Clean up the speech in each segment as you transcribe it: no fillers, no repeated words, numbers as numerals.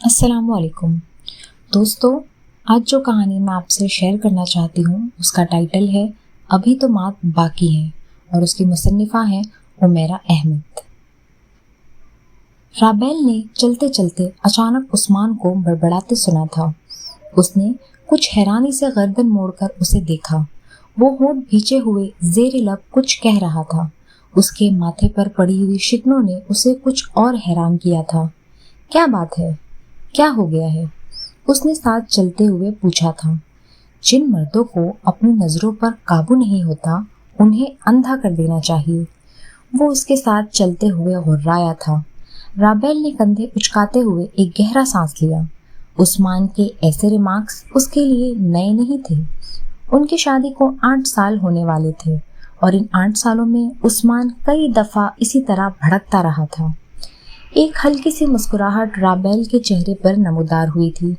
السلام علیکم دوستو، آج جو کہانی میں آپ سے شیئر کرنا چاہتی ہوں اس کا ٹائٹل ہے ابھی تو مات باقی ہے اور اس کی مصنفہ ہیں عمیرہ احمد۔ رابیل نے چلتے چلتے اچانک عثمان کو بڑبڑاتے سنا تھا۔ اس نے کچھ حیرانی سے گردن موڑ کر اسے دیکھا۔ وہ ہونٹ بھینچے ہوئے زیر لب کچھ کہہ رہا تھا۔ اس کے ماتھے پر پڑی ہوئی شکنوں نے اسے کچھ اور حیران کیا تھا۔ کیا بات ہے؟ کیا ہو گیا ہے؟ اس نے ساتھ چلتے ہوئے پوچھا تھا۔ جن مردوں کو اپنی نظروں پر قابو نہیں ہوتا انہیں اندھا کر دینا چاہیے۔ وہ اس کے ساتھ چلتے ہوئے غرایا تھا۔ رابیل نے کندھے اچکاتے ہوئے ایک گہرا سانس لیا۔ عثمان کے ایسے ریمارکس اس کے لیے نئے نہیں تھے۔ ان کی شادی کو 8 سال ہونے والے تھے اور ان 8 سالوں میں عثمان کئی دفعہ اسی طرح بھڑکتا رہا تھا۔ ایک ہلکی سی مسکراہٹ رابیل کے چہرے پر نمودار ہوئی تھی۔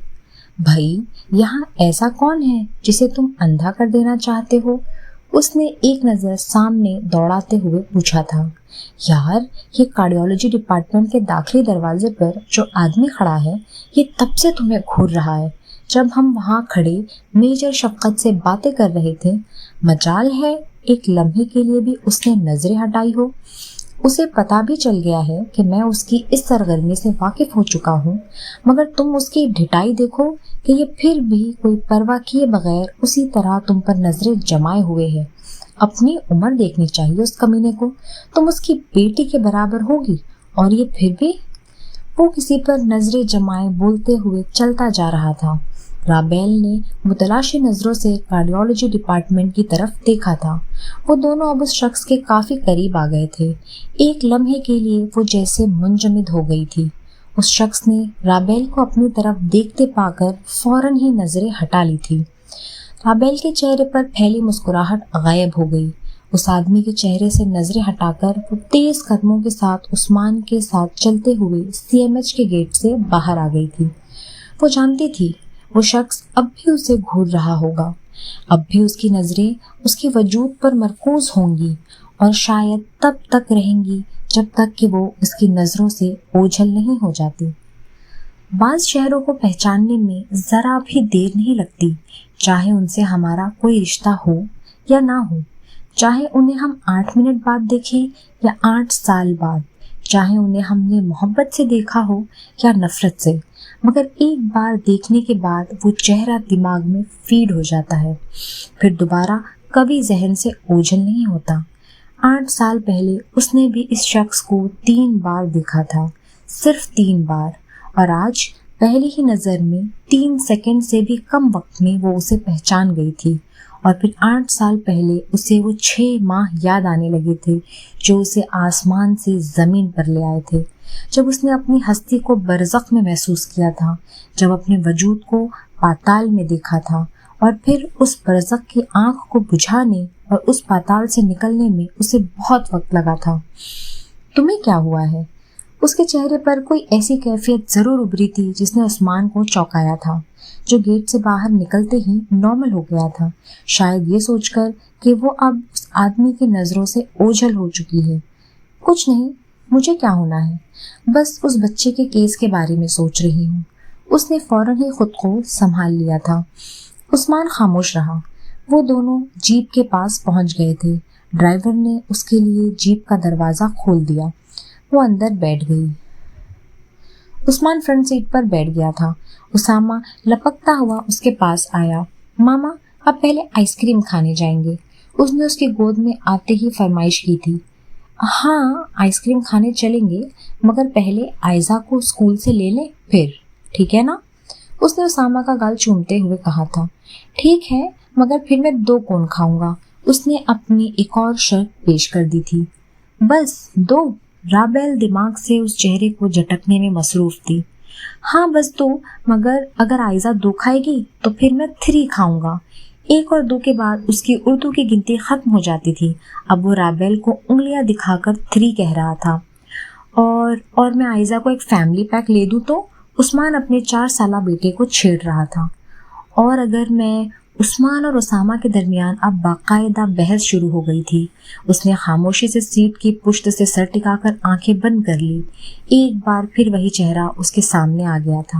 بھائی، یہاں ایسا کون ہے جسے تم اندھا کر دینا چاہتے ہو؟ اس نے ایک نظر سامنے دوڑاتے ہوئے پوچھا تھا۔ یار، یہ کارڈیولوجی ڈپارٹمنٹ کے داخلی دروازے پر جو آدمی کھڑا ہے یہ تب سے تمہیں گھور رہا ہے۔ جب ہم وہاں کھڑے میجر شفقت سے باتیں کر رہے تھے، مجال ہے ایک لمحے کے لیے بھی اس نے نظریں ہٹائی ہو۔ اسے پتا بھی چل گیا ہے کہ میں اس کی اس سرگرمی سے واقف ہو چکا ہوں، مگر تم اس کی ڈھٹائی دیکھو کہ یہ پھر بھی کوئی پرواہ کیے بغیر اسی طرح تم پر نظریں جمائے ہوئے ہے۔ اپنی عمر دیکھنی چاہیے اس کمینے کو، تم اس کی بیٹی کے برابر ہوگی اور یہ پھر بھی۔ وہ کسی پر نظریں جمائے بولتے ہوئے چلتا جا رہا تھا۔ رابیل نے متلاشی نظروں سے کارڈیولوجی ڈپارٹمنٹ کی طرف دیکھا تھا۔ وہ دونوں اب اس شخص کے کافی قریب آ گئے تھے۔ ایک لمحے کے لیے وہ جیسے منجمد ہو گئی تھی۔ اس شخص نے رابیل کو اپنی طرف دیکھتے پا کر فوراً ہی نظریں ہٹا لی تھی۔ رابیل کے چہرے پر پھیلی مسکراہٹ غائب ہو گئی۔ اس آدمی کے چہرے سے نظریں ہٹا کر وہ تیز قدموں کے ساتھ عثمان کے ساتھ چلتے ہوئے CMH کے گیٹ سے باہر آ گئی تھی۔ وہ جانتی تھی وہ شخص اب بھی اسے گھور رہا ہوگا، اب بھی اس کی نظریں اس کے وجود پر مرکوز ہوں گی اور شاید تب تک رہیں گی جب تک کہ وہ اس کی نظروں سے اوجھل نہیں ہو جاتی۔ بعض شہروں کو پہچاننے میں ذرا بھی دیر نہیں لگتی، چاہے ان سے ہمارا کوئی رشتہ ہو یا نہ ہو، چاہے انہیں ہم 8 منٹ بعد دیکھیں یا 8 سال بعد، چاہے انہیں ہم نے محبت سے دیکھا ہو یا نفرت سے، مگر ایک بار دیکھنے کے بعد وہ چہرہ دماغ میں فیڈ ہو جاتا ہے، پھر دوبارہ کبھی ذہن سے اوجھل نہیں ہوتا۔ 8 سال پہلے اس نے بھی اس شخص کو 3 بار دیکھا تھا، صرف 3 بار، اور آج پہلی ہی نظر میں 3 سیکنڈ سے بھی کم وقت میں وہ اسے پہچان گئی تھی، اور پھر 8 سال پہلے اسے وہ 6 ماہ یاد آنے لگے تھے جو اسے آسمان سے زمین پر لے آئے تھے، جب اس نے اپنی ہستی کو برزخ میں محسوس کیا تھا، جب اپنے وجود کو پاتال میں دیکھا تھا، اور پھر اس برزخ کی آنکھ کو بجھانے اور اس پاتال سے نکلنے میں اسے بہت وقت لگا تھا۔ تمہیں کیا ہوا ہے؟ اس کے چہرے پر کوئی ایسی کیفیت ضرور ابھری تھی جس نے عثمان کو چونکایا تھا، جو گیٹ سے باہر نکلتے ہی نارمل ہو گیا تھا، شاید یہ سوچ کر کہ وہ اب اس آدمی کی نظروں سے اوجھل ہو چکی ہے۔ کچھ نہیں، مجھے کیا ہونا ہے، بس اس بچے کے کیس کے بارے میں سوچ رہی ہوں۔ اس نے فوراً ہی خود کو سنبھال لیا تھا۔ عثمان خاموش رہا۔ وہ دونوں جیپ کے پاس پہنچ گئے تھے۔ ڈرائیور نے اس کے لیے جیپ کا دروازہ کھول دیا۔ وہ اندر بیٹھ گئی۔ عثمان فرنٹ سیٹ پر بیٹھ گیا تھا۔ اسامہ لپکتا ہوا اس کے پاس آیا۔ ماما، اب پہلے آئس کریم کھانے جائیں گے، اس نے اس کی گود میں آتے ہی فرمائش کی تھی۔ ہاں، آئس کریم کھانے چلیں گے، مگر پہلے آئزہ کو اسکول سے لے لیں پھر، ٹھیک ہے نا؟ اس نے اسامہ کا گال چومتے ہوئے کہا تھا۔ ٹھیک ہے، مگر پھر میں 2 کون کھاؤں گا، اس نے اپنی ایک اور شرط پیش کر دی تھی۔ بس 2؟ رابیل دماغ سے اس چہرے کو جھٹکنے میں مصروف تھی۔ ہاں بس 2، مگر اگر آئزہ 2 کھائے گی تو پھر میں 3 کھاؤں گا۔ 1 اور 2 کے بعد اس کی اردو کی گنتی ختم ہو جاتی تھی۔ اب وہ رابیل کو انگلیاں دکھا کر 3 کہہ رہا تھا۔ اور میں آئزہ کو ایک فیملی پیک لے دوں تو؟ عثمان اپنے 4 سالہ بیٹے کو چھیڑ رہا تھا۔ اور اگر میں عثمان اور اسامہ کے درمیان اب باقاعدہ بحث شروع ہو گئی تھی۔ اس نے خاموشی سے سیٹ کی پشت سے سر ٹکا کر آنکھیں بند کر لی۔ ایک بار پھر وہی چہرہ اس کے سامنے آ گیا تھا۔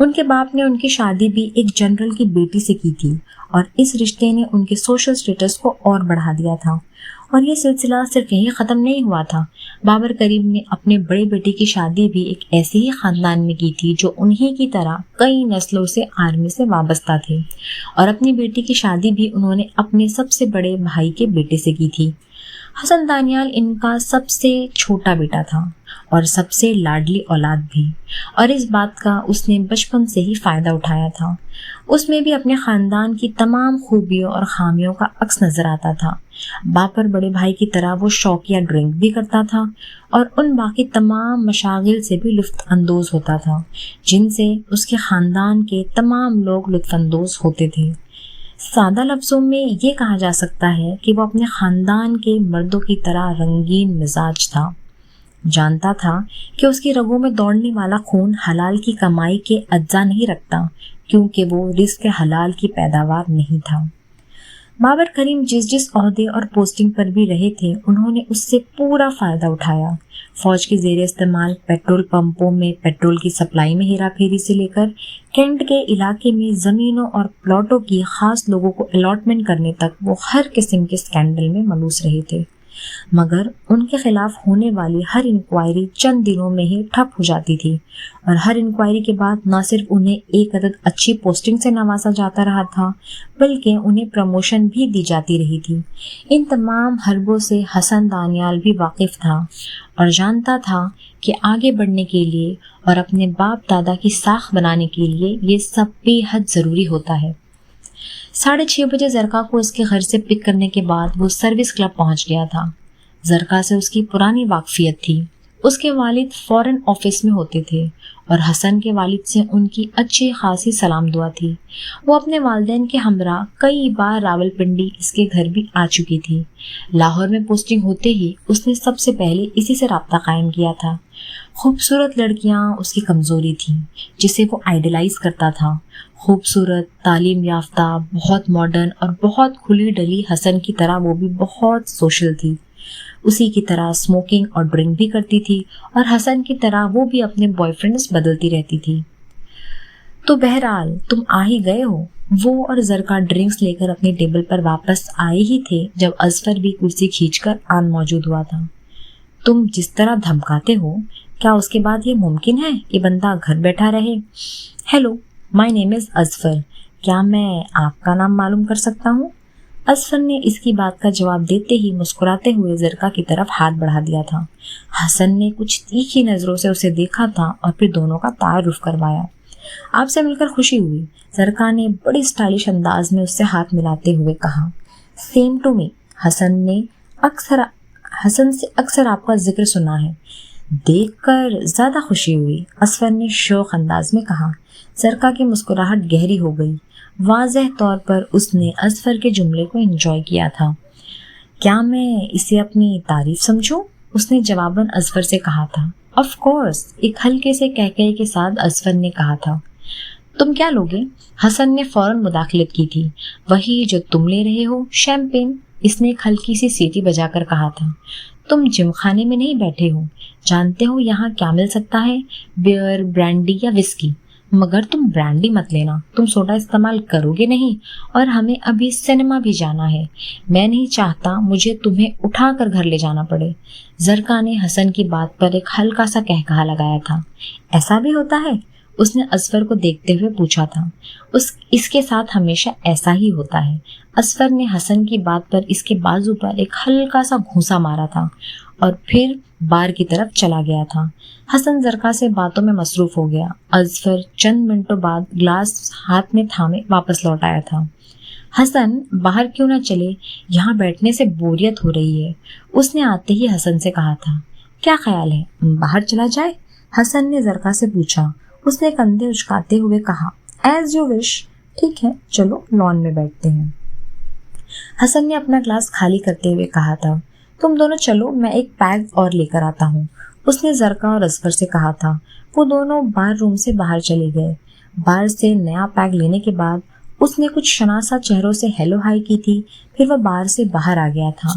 ان کے باپ نے ان کی شادی بھی ایک جنرل کی بیٹی سے کی تھی اور اس رشتے نے ان کے سوشل سٹیٹس کو اور بڑھا دیا تھا۔ اور یہ سلسلہ صرف یہی ختم نہیں ہوا تھا، بابر کریم نے اپنے بڑے بیٹے کی شادی بھی ایک ایسے ہی خاندان میں کی تھی جو انہی کی طرح کئی نسلوں سے آرمی سے وابستہ تھے، اور اپنی بیٹی کی شادی بھی انہوں نے اپنے سب سے بڑے بھائی کے بیٹے سے کی تھی۔ حسن دانیال ان کا سب سے چھوٹا بیٹا تھا اور سب سے لاڈلی اولاد بھی، اور اس بات کا اس نے بچپن سے ہی فائدہ اٹھایا تھا۔ اس میں بھی اپنے خاندان کی تمام خوبیوں اور خامیوں کا عکس نظر آتا تھا۔ باپر بڑے بھائی کی طرح وہ شوقیہ ڈرنک بھی کرتا تھا اور ان باقی تمام مشاغل سے بھی لطف اندوز ہوتا تھا جن سے اس کے خاندان کے تمام لوگ لطف اندوز ہوتے تھے۔ سادہ لفظوں میں یہ کہا جا سکتا ہے کہ وہ اپنے خاندان کے مردوں کی طرح رنگین مزاج تھا، جانتا تھا کہ اس کی رگوں میں دوڑنے والا خون حلال کی کمائی کے اجزا نہیں رکھتا کیونکہ وہ رزق حلال کی پیداوار نہیں تھا۔ بابر کریم جس عہدے اور پوسٹنگ پر بھی رہے تھے انہوں نے اس سے پورا فائدہ اٹھایا۔ فوج کے زیر استعمال پیٹرول پمپوں میں پیٹرول کی سپلائی میں ہیرا پھیری سے لے کر کینٹ کے علاقے میں زمینوں اور پلاٹوں کی خاص لوگوں کو الاٹمنٹ کرنے تک وہ ہر قسم کے اسکینڈل میں ملوث رہے تھے، مگر ان کے خلاف ہونے والی ہر انکوائری چند دنوں میں ہی ٹھپ ہو جاتی تھی، اور ہر انکوائری کے بعد نہ صرف انہیں ایک عدد اچھی پوسٹنگ سے نوازا جاتا رہا تھا بلکہ انہیں پروموشن بھی دی جاتی رہی تھی۔ ان تمام حربوں سے حسن دانیال بھی واقف تھا اور جانتا تھا کہ آگے بڑھنے کے لیے اور اپنے باپ دادا کی ساکھ بنانے کے لیے یہ سب بے حد ضروری ہوتا ہے۔ 6:30 بجے زرقا کو اس کے گھر سے پک کرنے کے بعد وہ سروس کلب پہنچ گیا تھا۔ زرقا سے اس کی پرانی واقفیت تھی، اس کے والد فورن آفس میں ہوتے تھے اور حسن کے والد سے ان کی اچھی خاصی سلام دعا تھی۔ وہ اپنے والدین کے ہمراہ کئی بار راولپنڈی اس کے گھر بھی آ چکی تھی۔ لاہور میں پوسٹنگ ہوتے ہی اس نے سب سے پہلے اسی سے رابطہ قائم کیا تھا۔ خوبصورت لڑکیاں اس کی کمزوری تھیں جسے وہ آئیڈلائز کرتا تھا۔ خوبصورت، تعلیم یافتہ، بہت ماڈرن اور بہت کھلی ڈلی حسن کی طرح وہ بھی بہت سوشل تھی۔ اسی کی طرح اسموکنگ اور ڈرنک بھی کرتی تھی اور حسن کی طرح وہ بھی اپنے بوائے فرینڈز بدلتی رہتی تھی۔ تو بہرحال تم آ ہی گئے ہو، وہ اور زرقا ڈرنکس لے کر اپنی ٹیبل پر واپس آئے ہی تھے جب اظفر بھی کرسی کھینچ کر آن موجود ہوا تھا۔ تم جس طرح دھمکاتے ہو، کیا اس کے بعد یہ ممکن ہے کہ بندہ گھر بیٹھا رہے؟ ہیلو، مائی نیم از اظفر، کیا میں آپ کا نام معلوم کر سکتا ہوں؟ اظفر نے اس کی بات کا جواب دیتے ہی مسکراتے ہوئے زرقا کی طرف ہاتھ بڑھا دیا تھا۔ حسن نے کچھ تیکھی نظروں سے اسے دیکھا تھا اور پھر دونوں کا تعارف کروایا۔ آپ سے مل کر خوشی ہوئی، زرقا نے بڑی اسٹائلش انداز میں اس سے ہاتھ ملاتے ہوئے کہا۔ سیم ٹو می، حسن سے اکثر آپ کا ذکر سنا ہے، دیکھ کر زیادہ خوشی ہوئی، اظفر نے شوق انداز میں کہا۔ زرقا کی مسکراہٹ گہری ہو گئی، واضح طور پر اس نے اظفر کے جملے کو انجوائے کیا تھا۔ کیا میں اسے اپنی تعریف سمجھوں؟ اس نے جواباً اظفر سے کہا تھا۔ آف کورس، ایک ہلکے سے کہکہے کے ساتھ اظفر نے کہا تھا۔ تم کیا لوگے؟ حسن نے فوراً مداخلت کی تھی۔ وہی جو تم لے رہے ہو، شیمپین، اس نے ایک ہلکی سی سیٹی بجا کر کہا تھا۔ تم جم خانے میں نہیں بیٹھے ہو، جانتے ہو یہاں کیا مل سکتا ہے؟ بیئر، برانڈی یا وسکی، مگر تم برانڈی مت لینا، تم سوڈا استعمال کرو گے نہیں، اور ہمیں ابھی سینما بھی جانا ہے، میں نہیں چاہتا مجھے تمہیں اٹھا کر گھر لے جانا پڑے۔ زرقا نے حسن کی بات پر ایک ہلکا سا کہکہا لگایا تھا۔ ایسا بھی ہوتا ہے؟ اس نے اظفر کو دیکھتے ہوئے پوچھا تھا۔ اس کے ساتھ ہمیشہ ایسا ہی ہوتا ہے۔ اظفر نے حسن کی بات پر اس کے بازو پر ایک ہلکا سا گھونسا مارا تھا اور پھر بار کی طرف چلا گیا تھا۔ حسن زرقا سے باتوں میں مصروف ہو گیا۔ اظفر چند منٹوں بعد گلاس ہاتھ میں تھامے واپس لوٹ آیا تھا۔ حسن، باہر کیوں نہ چلے، یہاں بیٹھنے سے بوریت ہو رہی ہے، اس نے آتے ہی حسن سے کہا تھا۔ کیا خیال ہے باہر چلا جائے؟ حسن نے زرقا سے پوچھا۔ اس نے کندھے اچکاتے ہوئے کہا، ایز یو وش، ٹھیک ہے چلو لان میں بیٹھتے ہیں۔ حسن نے اپنا گلاس خالی کرتے ہوئے کہا تھا، تم دونوں چلو، میں ایک پیگ اور لے کر آتا ہوں، اس نے زرقا اور اظفر سے کہا تھا۔ وہ دونوں بار روم سے باہر چلے گئے۔ بار سے نیا پیگ لینے کے بعد اس نے کچھ شناسا چہروں سے ہیلو ہائی کی تھی، پھر وہ بار سے باہر آ گیا تھا۔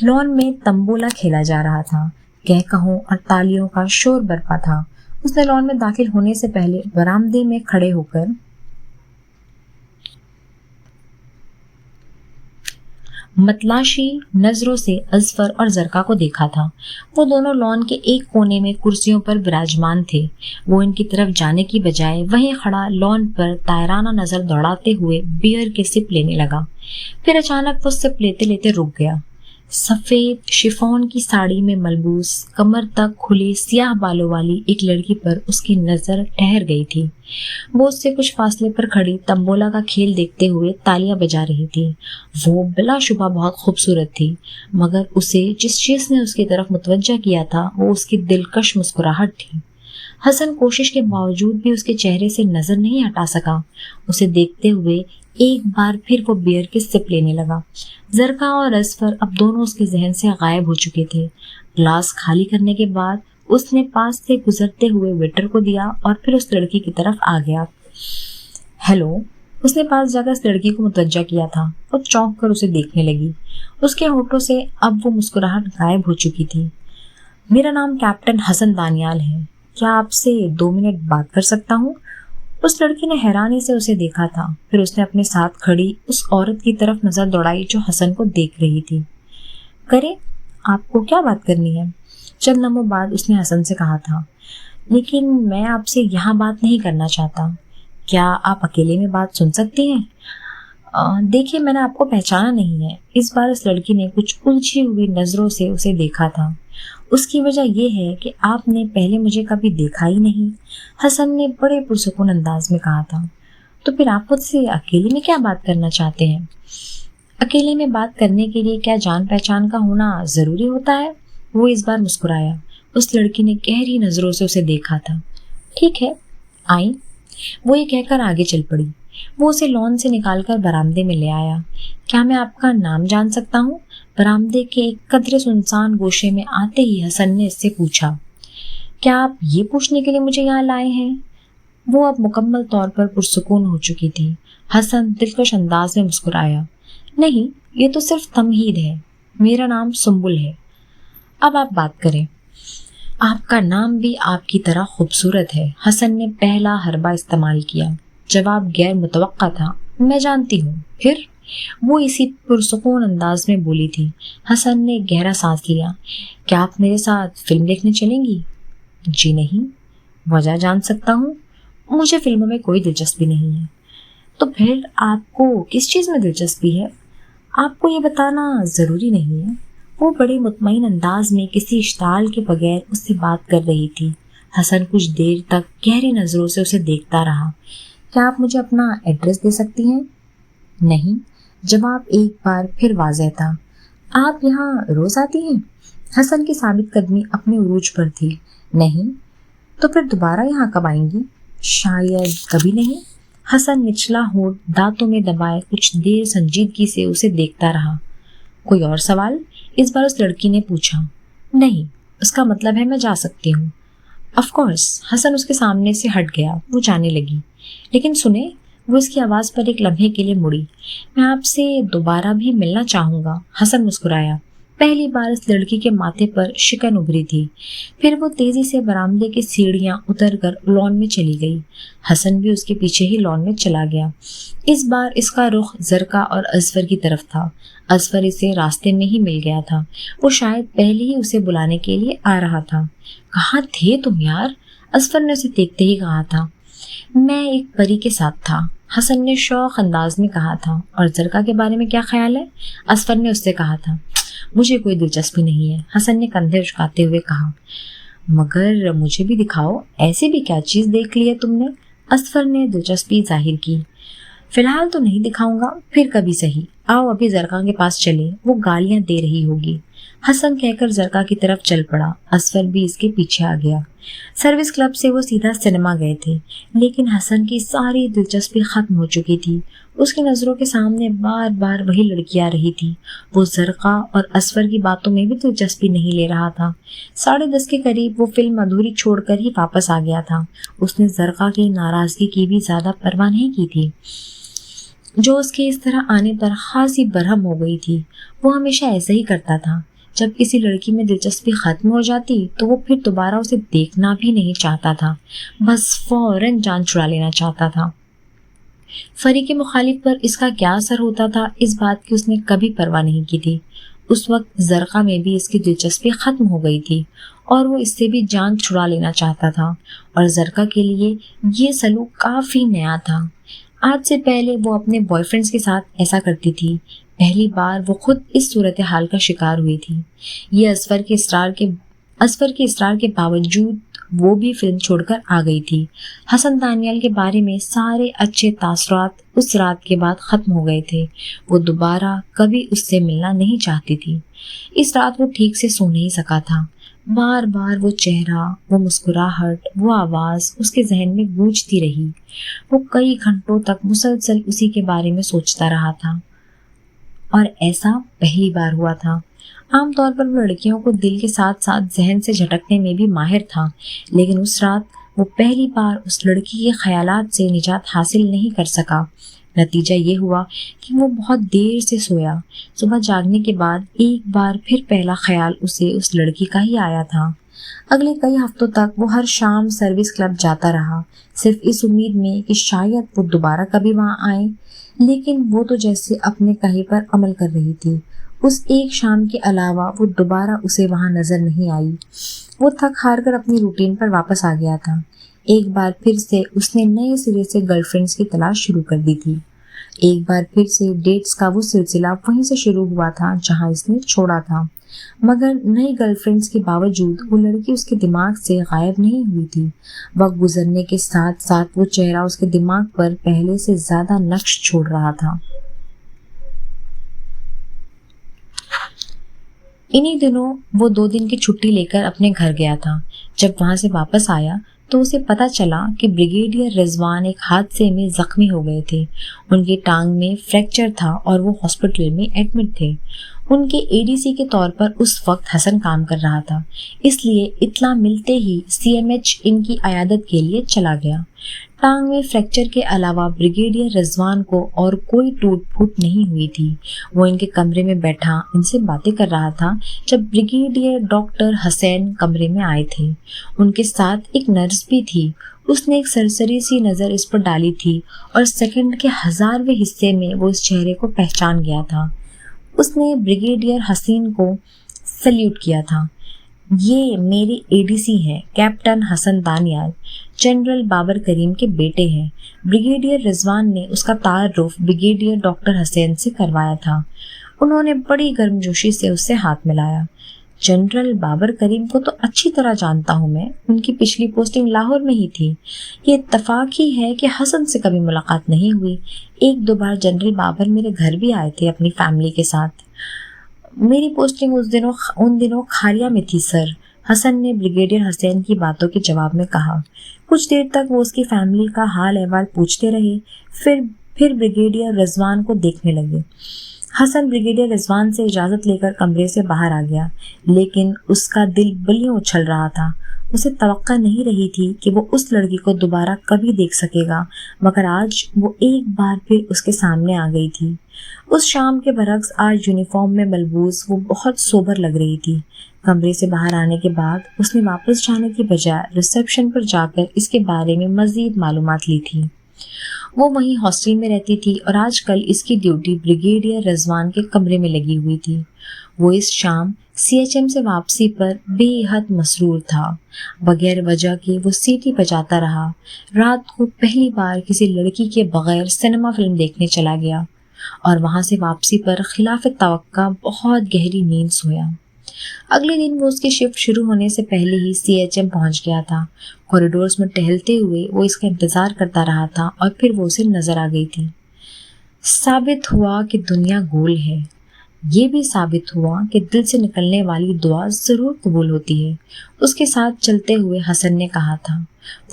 لان میں تمبولا کھیلا جا رہا تھا، کہکہوں اور تالیوں کا شور برپا تھا اس نے لان میں داخل ہونے سے پہلے برآمدے میں کھڑے ہو کر متلاشی نظروں سے اظفر اور زرقا کو دیکھا تھا۔ وہ دونوں لان کے ایک کونے میں کرسیوں پر براجمان تھے۔ وہ ان کی طرف جانے کی بجائے وہیں کھڑا لان پر طائرانہ نظر دوڑاتے ہوئے بیئر کے سپ لینے لگا۔ پھر اچانک وہ سپ لیتے لیتے رک گیا۔ سفید شفون کی ساڑی میں ملبوس، کمر تک کھلی سیاہ بالوں والی ایک لڑکی پر اس کی نظر ٹھہر گئی تھی۔ وہ اس سے کچھ فاصلے پر کھڑی تمبولا کا کھیل دیکھتے ہوئے تالیاں بجا رہی تھی۔ وہ بلا شبہ بہت خوبصورت تھی، مگر اسے جس چیز نے اس کی طرف متوجہ کیا تھا وہ اس کی دلکش مسکراہٹ تھی۔ حسن کوشش کے باوجود بھی اس کے چہرے سے نظر نہیں ہٹا سکا۔ اسے دیکھتے ہوئے ایک بار پھر وہ بیئر کی سپ لینے لگا۔ زرقا اور اظفر اب دونوں اس کے ذہن سے غائب ہو چکے تھے۔ گلاس خالی کرنے کے بعد اس نے پاس سے گزرتے ہوئے ویٹر کو دیا اور پھر اس لڑکی کی طرف آ گیا۔ ہیلو، اس نے پاس جا کر اس لڑکی کو متوجہ کیا تھا۔ وہ چونک کر اسے دیکھنے لگی۔ اس کے ہونٹوں سے اب وہ مسکراہٹ غائب ہو چکی تھی۔ میرا نام کیپٹن حسن دانیال ہے، کیا آپ سے 2 منٹ بات کر سکتا ہوں؟ اس لڑکی نے حیرانی سے اسے دیکھا تھا، پھر اس نے اپنے ساتھ کھڑی اس عورت کی طرف نظر دوڑائی جو حسن کو دیکھ رہی تھی۔ کرے، آپ کو کیا بات کرنی ہے؟ چند لمحوں بعد اس نے حسن سے کہا تھا، لیکن میں آپ سے یہاں بات نہیں کرنا چاہتا، کیا آپ اکیلے میں بات سن سکتی ہیں؟ دیکھیے، میں نے آپ کو پہچانا نہیں ہے۔ اس بار اس لڑکی نے کچھ الجھی ہوئی نظروں سے اسے دیکھا تھا۔ اس کی وجہ یہ ہے کہ آپ نے پہلے مجھے کبھی دیکھا ہی نہیں، حسن نے بڑے پرسکون انداز میں کہا تھا۔ تو پھر آپ مجھ سے اکیلے میں کیا بات کرنا چاہتے ہیں؟ اکیلے میں بات کرنے کے لیے کیا جان پہچان کا ہونا ضروری ہوتا ہے؟ وہ اس بار مسکرایا۔ اس لڑکی نے گہری نظروں سے اسے دیکھا تھا۔ ٹھیک ہے، آئیں، وہ یہ کہہ کر آگے چل پڑی۔ وہ اسے لان سے نکال کر برآمدے میں لے آیا۔ کیا میں آپ کا نام جان سکتا ہوں؟ برآمدے کے ایک قدرے سنسان گوشے میں آتے ہی حسن نے اس سے پوچھا۔ کیا آپ یہ پوچھنے کے لیے مجھے یہاں لائے ہیں؟ وہ اب مکمل طور پر پرسکون ہو چکی تھی۔ حسن دلکش انداز میں مسکرایا۔ نہیں، یہ تو صرف تمہید ہے، میرا نام سنبل ہے۔ اب آپ بات کریں۔ آپ کا نام بھی آپ کی طرح خوبصورت ہے۔ حسن نے پہلا حربہ استعمال کیا۔ جواب غیر متوقع تھا۔ میں جانتی ہوں۔ پھر؟ وہ اسی پرسکون انداز میں بولی تھی۔ حسن نے گہرا سانس لیا۔ کیا آپ میرے ساتھ فلم دیکھنے چلیں گی؟ جی نہیں۔ وجہ جان سکتا ہوں؟ مجھے فلموں میں کوئی دلچسپی نہیں ہے۔ تو پھر آپ کو کس چیز میں دلچسپی ہے؟ آپ کو یہ بتانا ضروری نہیں ہے۔ وہ بڑے مطمئن انداز میں کسی اشتعال کے بغیر اس سے بات کر رہی تھی۔ حسن کچھ دیر تک گہری نظروں سے اسے دیکھتا رہا۔ کیا آپ مجھے اپنا ایڈریس دے سکتی ہیں؟ نہیں۔ جواب ایک بار پھر واضح تھا۔ آپ یہاں روز آتی ہیں؟ حسن کی ثابت قدمی اپنے عروج پر تھی۔ نہیں۔ تو پھر دوبارہ یہاں کب آئیں گی؟ شاید کبھی نہیں۔ حسن نچلا ہونٹ دانتوں میں دبائے کچھ دیر سنجیدگی سے اسے دیکھتا رہا۔ کوئی اور سوال؟ اس بار اس لڑکی نے پوچھا۔ نہیں، اس کا مطلب ہے میں جا سکتی ہوں۔ Of course. حسن اس کے سامنے سے ہٹ گیا۔ وہ جانے لگی۔ لیکن سنیں، وہ اس کی آواز پر ایک لمحے کے لیے مڑی۔ میں آپ سے دوبارہ بھی ملنا چاہوں گا۔ حسن مسکرایا۔ پہلی بار اس لڑکی کے ماتھے پر شکن ابھری تھی۔ پھر وہ تیزی سے برآمدے کی سیڑھیاں اتر کر لان میں چلی گئی۔ حسن بھی اس کے پیچھے ہی لان میں چلا گیا۔ اس بار اس کا رخ زرقا اور اظفر کی طرف تھا۔ اظفر اسے راستے میں ہی مل گیا تھا۔ وہ شاید پہلے ہی اسے بلانے کے لیے آ رہا تھا۔ کہاں تھے تم یار؟ اظفر نے اسے دیکھتے ہی کہا تھا۔ میں ایک پری کے ساتھ تھا، حسن نے شوق انداز میں کہا تھا۔ اور زرقا کے بارے میں کیا خیال ہے؟ اظفر نے اس سے کہا تھا۔ مجھے کوئی دلچسپی نہیں ہے، حسن نے کندھے اچکاتے ہوئے کہا۔ مگر مجھے بھی دکھاؤ، ایسی بھی کیا چیز دیکھ لی ہے تم نے؟ اظفر نے دلچسپی ظاہر کی۔ فی الحال تو نہیں دکھاؤں گا، پھر کبھی صحیح۔ آؤ ابھی زرقا کے پاس چلیں، وہ گالیاں دے رہی ہوگی۔ حسن کہہ کر زرقا کی طرف چل پڑا۔ اظفر بھی اس کے پیچھے آ گیا۔ سروس کلب سے وہ سیدھا سنیما گئے تھے، لیکن حسن کی ساری دلچسپی ختم ہو چکی تھی۔ اس کی نظروں کے سامنے بار بار وہی لڑکی آ رہی تھی۔ وہ زرقا اور اظفر کی باتوں میں بھی دلچسپی نہیں لے رہا تھا۔ 10:30 کے قریب وہ فلم ادھوری چھوڑ کر ہی واپس آ گیا تھا۔ اس نے زرقا کی ناراضگی کی بھی زیادہ پرواہ نہیں کی تھی، جو اس کے اس طرح آنے پر خاصی برہم ہو گئی تھی۔ وہ ہمیشہ ایسا ہی کرتا تھا۔ جب کسی لڑکی میں دلچسپی ختم ہو جاتی تو وہ پھر دوبارہ اسے دیکھنا بھی نہیں چاہتا تھا، بس فوراً جان چھڑا لینا چاہتا تھا۔ فریق مخالف پر اس کا کیا اثر ہوتا تھا، اس بات کی اس نے کبھی پرواہ نہیں کی تھی۔ اس وقت زرقا میں بھی اس کی دلچسپی ختم ہو گئی تھی اور وہ اس سے بھی جان چھڑا لینا چاہتا تھا، اور زرقا کے لیے یہ سلوک کافی نیا تھا۔ آج سے پہلے وہ اپنے بوائے فرینڈز کے ساتھ ایسا کرتی تھی، پہلی بار وہ خود اس صورتحال کا شکار ہوئی تھی۔ یہ اسفر کے اصرار کے باوجود وہ بھی فلم چھوڑ کر آ گئی تھی۔ حسن دانیال کے بارے میں سارے اچھے تاثرات اس رات کے بعد ختم ہو گئے تھے۔ وہ دوبارہ کبھی اس سے ملنا نہیں چاہتی تھی۔ اس رات وہ ٹھیک سے سو نہیں سکا تھا۔ بار بار وہ چہرہ، وہ مسکراہٹ، وہ آواز اس کے ذہن میں گونجتی رہی۔ وہ کئی گھنٹوں تک مسلسل اسی کے بارے میں سوچتا رہا تھا، اور ایسا پہلی بار ہوا تھا۔ عام طور پر وہ لڑکیوں کو دل کے ساتھ ساتھ ذہن سے جھٹکنے میں بھی ماہر تھا، لیکن اس رات وہ پہلی بار اس لڑکی کے خیالات سے نجات حاصل نہیں کر سکا۔ نتیجہ یہ ہوا کہ وہ بہت دیر سے سویا۔ صبح جاگنے کے بعد ایک بار پھر پہلا خیال اسے اس لڑکی کا ہی آیا تھا۔ اگلے کئی ہفتوں تک وہ ہر شام سروس کلب جاتا رہا، صرف اس امید میں کہ شاید وہ دوبارہ کبھی وہاں آئے، لیکن وہ تو جیسے اپنے کہے پر عمل کر رہی تھی۔ اس ایک شام کے علاوہ وہ دوبارہ اسے وہاں نظر نہیں آئی۔ وہ تھک ہار کر اپنی روٹین پر واپس آ گیا تھا۔ ایک بار پھر سے اس نے نئے سرے سے گرل فرینڈز کی تلاش شروع کر دی تھی۔ ایک بار پھر سے ڈیٹس کا وہ سلسلہ وہیں سے شروع ہوا تھا جہاں اس نے چھوڑا تھا، مگر نئی گرل فرینڈز کے باوجود وہ لڑکی اس کے دماغ سے غائب نہیں ہوئی تھی۔ وقت گزرنے کے ساتھ ساتھ وہ چہرہ اس کے دماغ پر پہلے سے زیادہ نقش چھوڑ رہا تھا۔ انہی دنوں وہ 2 دن کی چھٹی لے کر اپنے گھر گیا تھا۔ جب وہاں سے واپس آیا تو اسے پتا چلا کہ بریگیڈیئر رضوان ایک حادثے میں زخمی ہو گئے تھے۔ ان کی ٹانگ میں فریکچر تھا اور وہ ہاسپٹل میں ایڈمٹ تھے۔ ان کے ADC کے طور پر اس وقت حسن کام کر رہا تھا، اس لیے اطلاع ملتے ہی CMH ان کی عیادت کے لیے چلا گیا۔ ٹانگ میں فریکچر کے علاوہ بریگیڈیئر رضوان کو اور کوئی ٹوٹ پھوٹ نہیں ہوئی تھی۔ وہ ان کے کمرے میں بیٹھا ان سے باتیں کر رہا تھا جب بریگیڈیئر ڈاکٹر حسین کمرے میں آئے تھے۔ ان کے ساتھ ایک نرس بھی تھی۔ اس نے ایک سرسری سی نظر اس پر ڈالی تھی اور سیکنڈ کے 1000ویں حصے میں وہ اس چہرے کو پہچان گیا تھا۔ اس نے بریگیڈیئر حسین کو سلیوٹ کیا تھا۔ یہ میرے ADC ہیں، کیپٹن حسن دانیال، جنرل بابر کریم کے بیٹے ہیں۔ بریگیڈیئر رضوان نے اس کا تعارف بریگیڈیئر ڈاکٹر حسین سے کروایا تھا۔ انہوں نے بڑی گرمجوشی سے اس سے ہاتھ ملایا۔ جنرل بابر کریم کو تو اچھی طرح جانتا ہوں میں، ان کی پچھلی پوسٹنگ لاہور میں ہی تھی۔ یہ اتفاق ہی ہے کہ حسن سے کبھی ملاقات نہیں ہوئی۔ 1-2 بار جنرل بابر میرے گھر بھی آئے تھے اپنی فیملی کے ساتھ۔ میری پوسٹنگ ان دنوں کھاریا میں تھی سر، حسن نے بریگیڈیئر حسین کی باتوں کے جواب میں کہا۔ کچھ دیر تک وہ اس کی فیملی کا حال احوال پوچھتے رہے، پھر بریگیڈیئر رضوان کو دیکھنے لگے۔ حسن بریگیڈیئر رضوان سے اجازت لے کر کمرے سے باہر آ گیا، لیکن اس کا دل بلیوں اچھل رہا تھا۔ اسے توقع نہیں رہی تھی کہ وہ اس لڑکی کو دوبارہ کبھی دیکھ سکے گا، مگر آج وہ ایک بار پھر اس کے سامنے آ گئی تھی۔ اس شام کے برعکس آج یونیفارم میں ملبوس وہ بہت سوبر لگ رہی تھی۔ کمرے سے باہر آنے کے بعد اس نے واپس جانے کی بجائے ریسیپشن پر جا کر اس کے بارے میں مزید معلومات لی تھی۔ وہ وہیں ہاسٹل میں رہتی تھی اور آج کل اس کی ڈیوٹی بریگیڈیئر رضوان کے کمرے میں لگی ہوئی تھی۔ وہ اس شام CHM سے واپسی پر بے حد مسرور تھا۔ بغیر وجہ کے وہ سیٹی بجاتا رہا۔ رات کو پہلی بار کسی لڑکی کے بغیر سنیما فلم دیکھنے چلا گیا اور وہاں سے واپسی پر خلاف توقع بہت گہری نیند سویا۔ اگلے دن وہ اس کی شفٹ شروع ہونے سے پہلے ہی CHM پہنچ گیا تھا۔ کوریڈورز میں ٹہلتے ہوئے وہ اس کا انتظار کرتا رہا تھا اور پھر وہ اسے نظر آ گئی تھی۔ ثابت ہوا کہ دنیا گول ہے۔ یہ بھی ثابت ہوا کہ دل سے نکلنے والی دعا ضرور قبول ہوتی ہے، اس کے ساتھ چلتے ہوئے حسن نے کہا تھا۔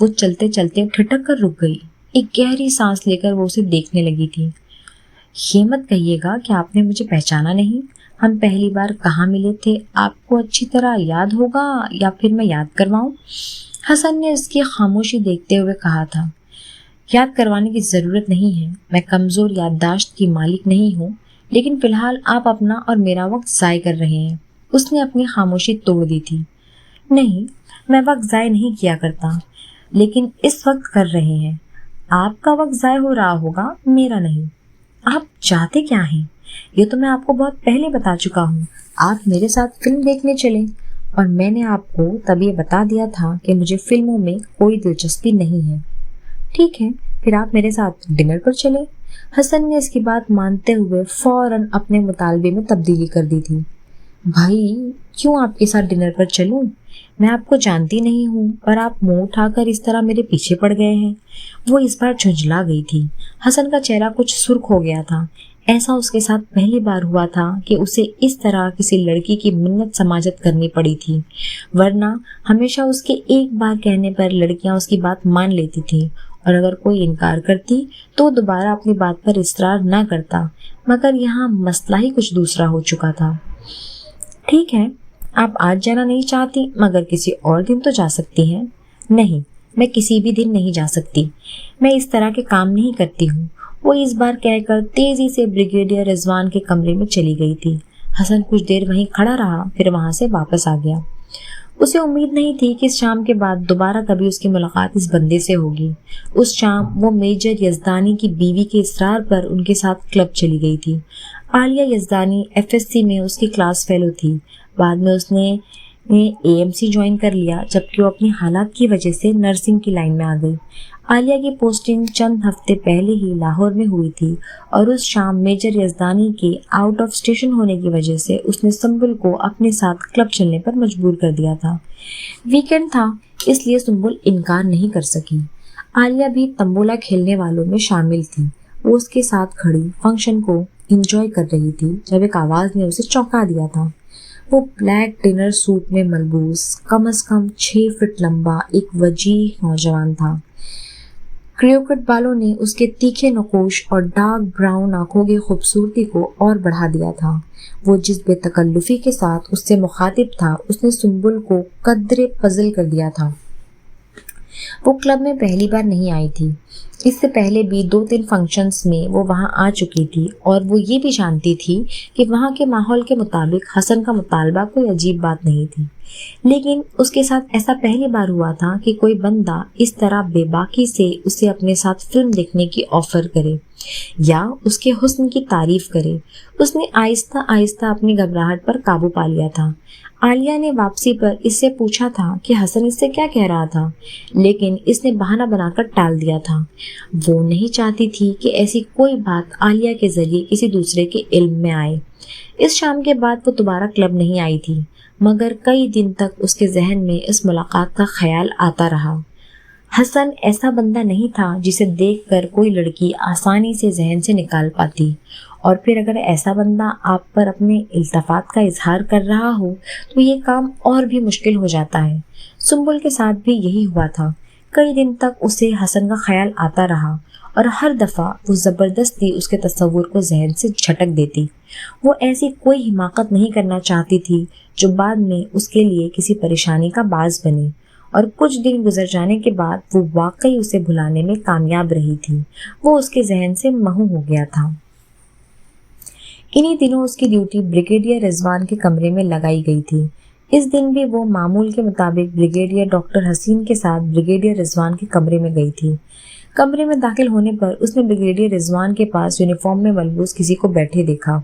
وہ چلتے چلتے ٹھٹک کر رک گئی۔ ایک گہری سانس لے کر وہ اسے دیکھنے لگی تھی۔ یہ مت کہیے گا کہ آپ نے مجھے پہچانا نہیں۔ ہم پہلی بار کہاں ملے تھے، آپ کو اچھی طرح یاد ہوگا یا پھر میں یاد کرواؤں؟ حسن نے اس کی خاموشی دیکھتے ہوئے کہا تھا۔ یاد کروانے کی ضرورت نہیں ہے، میں کمزور یادداشت کی مالک نہیں ہوں، لیکن فی الحال آپ اپنا اور میرا وقت ضائع کر رہے ہیں۔ اس نے اپنی خاموشی توڑ دی تھی۔ نہیں، میں وقت ضائع نہیں کیا کرتا، لیکن اس وقت کر رہے ہیں۔ آپ کا وقت ضائع ہو رہا ہوگا، میرا نہیں۔ آپ چاہتے کیا ہیں؟ یہ تو میں آپ کو بہت پہلے بتا چکا ہوں۔ آپ میرے ساتھ فلم دیکھنے چلیں، اور میں نے آپ کو تب یہ بتا دیا تھا کہ مجھے فلموں میں کوئی دلچسپی نہیں ہے۔ ٹھیک ہے، پھر آپ میرے ساتھ ڈنر پر چلیں۔ حسن نے اس کی بات مانتے ہوئے فوراً اپنے مطالبے میں تبدیلی کر دی تھی۔ بھائی، کیوں آپ کے ساتھ ڈنر پر چلوں؟ میں آپ کو جانتی نہیں ہوں اور آپ منہ اٹھا کر اس طرح میرے پیچھے پڑ گئے ہیں۔ وہ اس بار جھنجھلا گئی تھی۔ حسن کا چہرہ کچھ سرخ ہو گیا تھا۔ ایسا اس کے ساتھ پہلی بار ہوا تھا کہ اسے اس طرح کسی لڑکی کی منت سماجت کرنی پڑی تھی، ورنہ ہمیشہ اس کے ایک بار کہنے پر لڑکیاں اس کی بات مان لیتی تھیں، اور اگر کوئی انکار کرتی تو دوبارہ اپنی بات پر اصرار نہ کرتا، مگر یہاں مسئلہ ہی کچھ دوسرا ہو چکا تھا۔ ٹھیک ہے، آپ آج جانا نہیں چاہتی، مگر کسی اور دن تو جا سکتی ہیں۔ نہیں، میں کسی بھی دن نہیں جا سکتی، میں اس طرح کے کام نہیں کرتی ہوں۔ وہ اس بار کہہ کر تیزی سے بریگیڈیئر رضوان کے کمرے میں چلی گئی تھی۔ حسن کچھ دیر وہیں کھڑا رہا، پھر وہاں سے واپس آ گیا۔ اسے امید نہیں تھی کہ اس شام کے بعد دوبارہ کبھی اس کی ملاقات اس بندے سے ہوگی۔ اس شام وہ میجر یزدانی کی بیوی کے اصرار پر ان کے ساتھ کلب چلی گئی تھی۔ عالیہ یزدانی FSC میں اس کی کلاس فیلو تھی۔ بعد میں اس نے AMC جوائن کر لیا، جبکہ وہ اپنی حالات کی وجہ سے نرسنگ کی لائن میں آ گئی۔ عالیہ کی پوسٹنگ چند ہفتے پہلے ہی لاہور میں ہوئی تھی، اور اس شام میجر یزدانی کے آؤٹ آف اسٹیشن ہونے کی وجہ سے اس نے سنبل کو اپنے ساتھ کلب چلنے پر مجبور کر دیا تھا۔ ویکینڈ تھا، اس لیے سنبل انکار نہیں کر سکی۔ عالیہ بھی تمبولا کھیلنے والوں میں شامل تھی۔ وہ اس کے ساتھ کھڑی فنکشن کو انجوائے کر رہی تھی جب ایک آواز نے اسے چونکا دیا تھا۔ وہ بلیک ڈنر سوٹ میں ملبوس، کم از کم 6 فٹ لمبا ایک وجیح نوجوان تھا۔ کریوکٹ بالوں نے اس کے تیکھے نقوش اور ڈارک براؤن آنکھوں کی خوبصورتی کو اور بڑھا دیا تھا۔ وہ جس بے تکلفی کے ساتھ اس سے مخاطب تھا، اس نے سنبل کو قدرے پزل کر دیا تھا۔ وہ کلب میں پہلی بار نہیں آئی تھی، اس سے پہلے بھی 2-3 فنکشنز میں وہ وہاں آ چکی تھی، اور وہ یہ بھی جانتی تھی کہ وہاں کے ماحول کے مطابق حسن کا مطالبہ کوئی عجیب بات نہیں تھی۔ لیکن اس کے ساتھ ایسا پہلی بار ہوا تھا کہ کوئی بندہ اس طرح بے باکی سے اسے اپنے ساتھ فلم دیکھنے کی آفر کرے یا اس کے حسن کی تعریف کرے۔ اس نے آہستہ آہستہ اپنی گھبراہٹ پر قابو پا لیا تھا۔ عالیہ نے واپسی پر اس سے پوچھا تھا کہ حسن اس سے کیا کہہ رہا تھا، لیکن اس نے بہانہ بنا کر ٹال دیا تھا۔ وہ نہیں چاہتی تھی کہ ایسی کوئی بات عالیہ کے ذریعے کسی دوسرے کے علم میں آئے۔ اس شام کے بعد وہ دوبارہ کلب نہیں آئی تھی، مگر کئی دن تک اس کے ذہن میں اس ملاقات کا خیال آتا رہا۔ حسن ایسا بندہ نہیں تھا جسے دیکھ کر کوئی لڑکی آسانی سے ذہن سے نکال پاتی، اور پھر اگر ایسا بندہ آپ پر اپنے التفات کا اظہار کر رہا ہو تو یہ کام اور بھی مشکل ہو جاتا ہے۔ سنبل کے ساتھ بھی یہی ہوا تھا۔ کئی دن تک اسے حسن کا خیال آتا رہا، اور ہر دفعہ وہ زبردستی اس کے تصور کو ذہن سے جھٹک دیتی۔ وہ ایسی کوئی حماقت نہیں کرنا چاہتی تھی جو بعد میں اس کے لیے کسی پریشانی کا باعث بنے، اور کچھ دن گزر جانے کے بعد وہ واقعی اسے بھلانے میں کامیاب رہی تھی۔ وہ اس کے ذہن سے محو ہو گیا تھا۔ انہی دنوں اس کی ڈیوٹی بریگیڈیئر رضوان کے کمرے میں لگائی گئی تھی۔ اس دن بھی وہ معمول کے مطابق بریگیڈیئر ڈاکٹر حسین کے ساتھ بریگیڈیئر رضوان کے کمرے میں گئی تھی۔ کمرے میں داخل ہونے پر اس نے بریگیڈیئر رضوان کے پاس یونیفارم میں ملبوس کسی کو بیٹھے دیکھا۔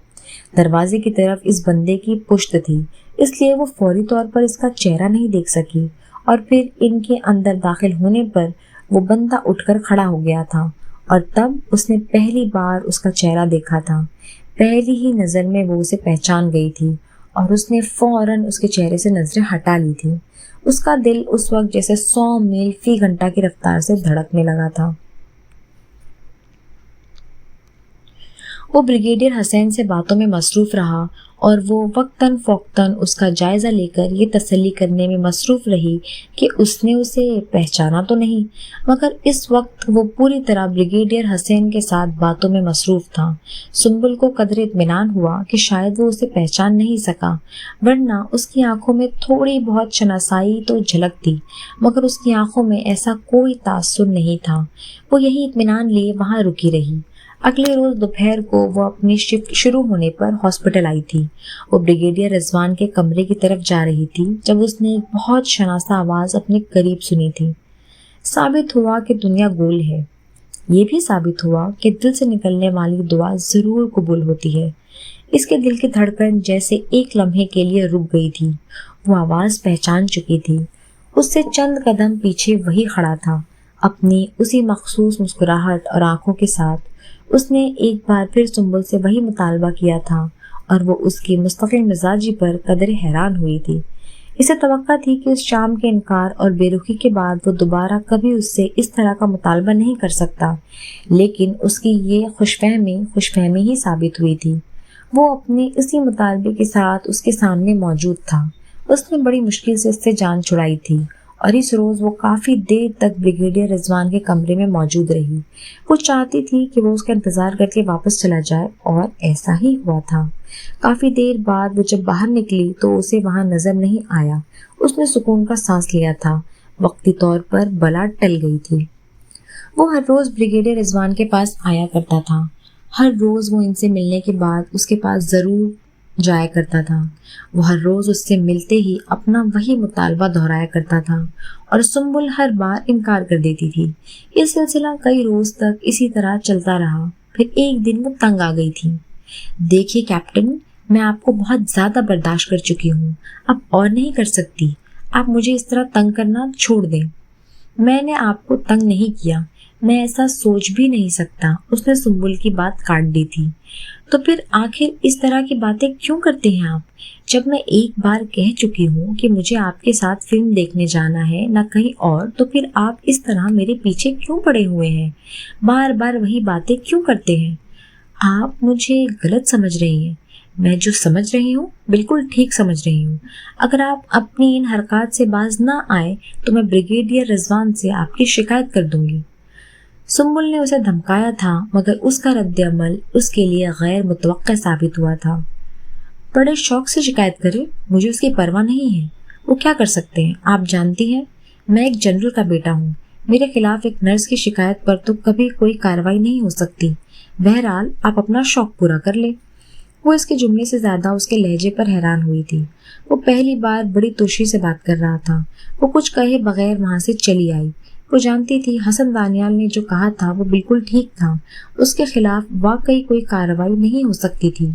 دروازے کی طرف اس بندے کی پشت تھی، اس لیے وہ فوری طور پر اس کا چہرہ نہیں دیکھ سکی، اور پھر ان کے اندر داخل ہونے پر وہ بندہ اٹھ کر کھڑا ہو گیا تھا، اور تب اس نے پہلی بار اس کا چہرہ دیکھا تھا۔ پہلی ہی نظر میں وہ اسے پہچان گئی تھی، اور اس نے فوراً اس کے چہرے سے نظریں ہٹا لی تھی۔ اس کا دل اس وقت جیسے 100 میل فی گھنٹہ کی رفتار سے دھڑکنے لگا تھا۔ وہ بریگیڈیئر حسین سے باتوں میں مصروف رہا، اور وہ وقتاً فوقتاً اس کا جائزہ لے کر یہ تسلی کرنے میں مصروف رہی کہ اس نے اسے پہچانا تو نہیں، مگر اس وقت وہ پوری طرح بریگیڈیئر حسین کے ساتھ باتوں میں مصروف تھا۔ سنبل کو قدر اطمینان ہوا کہ شاید وہ اسے پہچان نہیں سکا، ورنہ اس کی آنکھوں میں تھوڑی بہت شناسائی تو جھلکتی، مگر اس کی آنکھوں میں ایسا کوئی تاثر نہیں تھا۔ وہ یہی اطمینان لیے وہاں رکی رہی۔ اگلے روز دوپہر کو وہ اپنی شفٹ شروع ہونے پر ہاسپٹل آئی تھی۔ وہ بریگیڈیئر رضوان کے کمرے کی طرف جا رہی تھی جب اس نے ایک بہت شناسہ آواز اپنے قریب سنی تھی۔ ثابت ہوا کہ دنیا گول ہے۔ یہ بھی ثابت ہوا کہ دل سے نکلنے والی دعا ضرور قبول ہوتی ہے۔ اس کے دل کی دھڑکن جیسے ایک لمحے کے لیے رک گئی تھی۔ وہ آواز پہچان چکی تھی۔ اس سے چند قدم پیچھے وہی کھڑا تھا، اپنی اسی مخصوص مسکراہٹ اور آنکھوں کے ساتھ۔ اس نے ایک بار پھر سنبل سے وہی مطالبہ کیا تھا اور وہ اس کی مستقل مزاجی پر قدرے حیران ہوئی تھی۔ اسے توقع تھی کہ اس شام کے انکار اور بے رخی کے بعد وہ دوبارہ کبھی اس سے اس طرح کا مطالبہ نہیں کر سکتا، لیکن اس کی یہ خوش فہمی ہی ثابت ہوئی تھی۔ وہ اپنے اسی مطالبے کے ساتھ اس کے سامنے موجود تھا۔ اس نے بڑی مشکل سے اس سے جان چھڑائی تھی اور اس روز وہ کافی دیر تک بریگیڈیئر رضوان کے کمرے میں موجود رہی۔ وہ چاہتی تھی کہ وہ اس کا انتظار کر کے واپس چلا جائے، اور ایسا ہی ہوا تھا۔ کافی دیر بعد وہ جب باہر نکلی تو اسے وہاں نظر نہیں آیا۔ اس نے سکون کا سانس لیا تھا۔ وقتی طور پر بلا ٹل گئی تھی۔ وہ ہر روز بریگیڈیئر رضوان کے پاس آیا کرتا تھا۔ ہر روز وہ ان سے ملنے کے بعد اس کے پاس ضرور جایا کرتا تھا۔ وہ ہر روز اس سے ملتے ہی اپنا وہی مطالبہ دہرایا کرتا تھا اور سنبل ہر بار انکار کر دیتی تھی۔ یہ سلسلہ کئی روز تک اسی طرح چلتا رہا۔ پھر ایک دن وہ تنگ آ گئی تھی۔ دیکھیے کیپٹن، میں آپ کو بہت زیادہ برداشت کر چکی ہوں، اب اور نہیں کر سکتی۔ آپ مجھے اس طرح تنگ کرنا چھوڑ دیں۔ میں نے آپ کو تنگ نہیں کیا، میں ایسا سوچ بھی نہیں سکتا۔ اس نے سنبل کی بات کاٹ دی تھی۔ تو پھر آخر اس طرح کی باتیں کیوں کرتے ہیں آپ؟ جب میں ایک بار کہہ چکی ہوں کہ مجھے آپ کے ساتھ فلم دیکھنے جانا ہے نہ کہیں اور، تو پھر آپ اس طرح میرے پیچھے کیوں پڑے ہوئے ہیں؟ بار بار وہی باتیں کیوں کرتے ہیں؟ آپ مجھے غلط سمجھ رہی ہیں۔ میں جو سمجھ رہی ہوں بالکل ٹھیک سمجھ رہی ہوں۔ اگر آپ اپنی ان حرکات سے باز نہ آئے تو میں بریگیڈیئر رضوان سے آپ کی شکایت کر دوں گی۔ سنبل نے اسے دھمکایا تھا، مگر اس کا رد عمل اس کے لیے غیر متوقع ثابت ہوا تھا۔ بڑے شوق سے شکایت کرے، مجھے اس کی پرواہ نہیں ہے۔ وہ کیا کر سکتے ہیں؟ آپ جانتی ہیں میں ایک جنرل کا بیٹا ہوں، میرے خلاف ایک نرس کی شکایت پر تو کبھی کوئی کارروائی نہیں ہو سکتی۔ بہرحال آپ اپنا شوق پورا کر لیں۔ وہ اس کے جملے سے زیادہ اس کے لہجے پر حیران ہوئی تھی۔ وہ پہلی بار بڑی توشی سے بات کر رہا تھا۔ وہ کچھ کہے بغیر وہاں سے چلی آئی۔ وہ جانتی تھی حسن دانیال نے جو کہا تھا وہ بالکل ٹھیک تھا، اس کے خلاف واقعی کوئی کارروائی نہیں ہو سکتی تھی۔